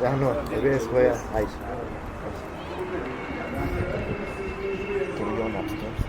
يا نور بين شوية عايش. Can we go upstairs?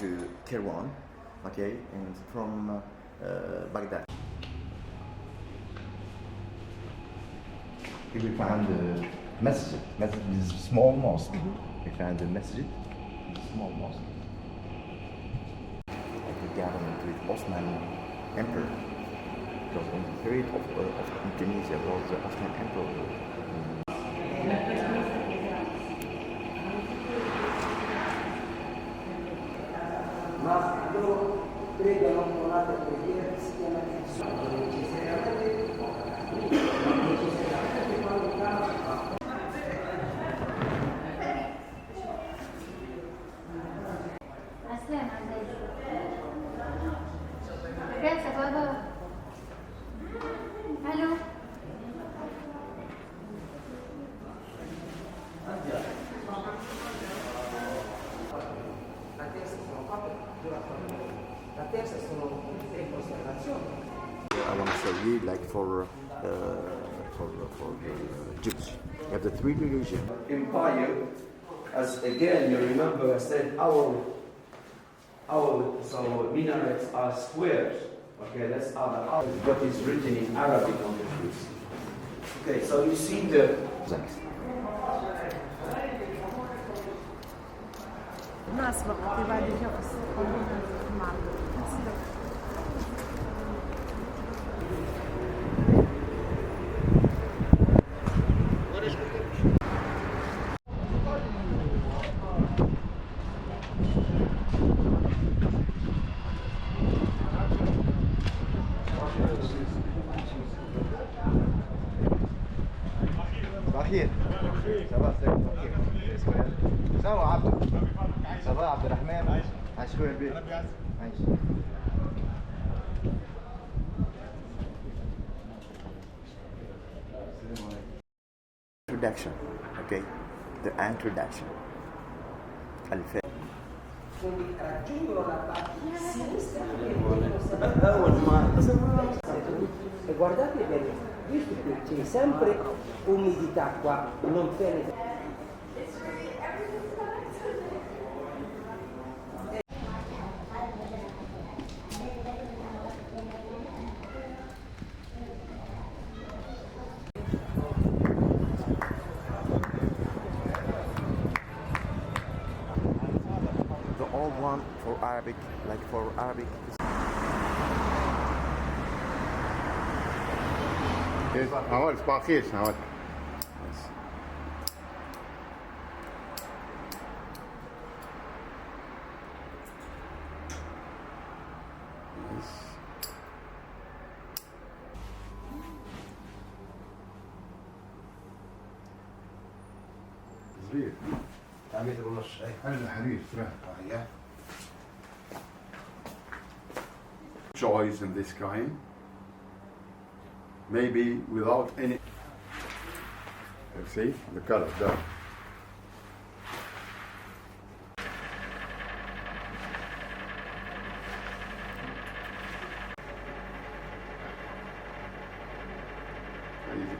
To Kirwan, okay, and from Baghdad. Here we found the masjid. Masjid is a small mosque. We found the masjid, it's a small mosque. Like the government with Osman Emperor. Because on the period of Tunisia was the Osman Emperor. Ma loro pregano con un'altra preghiera che si chiama Allô. I want to show you, like for Jews, you have the three religions. Empire, as again you remember I said our so minarets are squares. Okay, that's what is written in Arabic on the trees. Okay, so you see the ناس وقت بعد يجلس صباح صباح سوا عبد صباح عبد الرحمن عايش كوين البيت عايش. Introduction, okay, the introduction. raggiungono la parte sinistra e guardate bene, visto che c'è sempre umidità qua, non penetra. The old one for Arabic, like for Arabic. عمل سباقيش عمل صغير تعميد ونص هذا حرير فرح choice in this kind, maybe without any. You see the color there.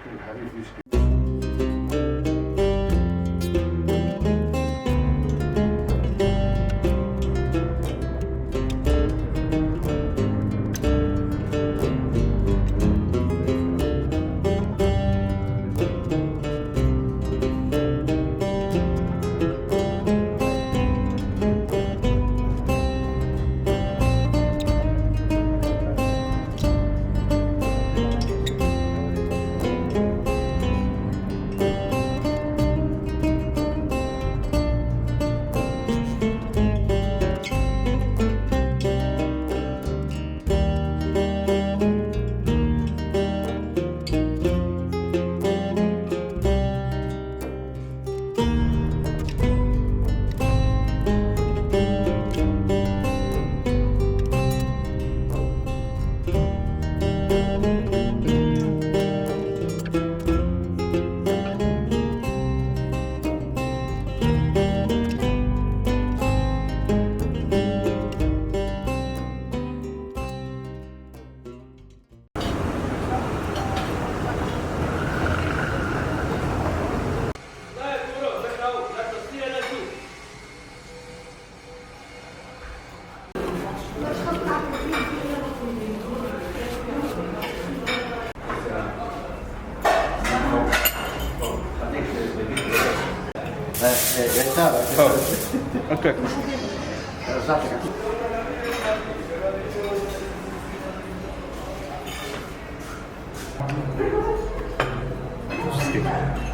كل حرير يشتي. Okay. Wszystkie.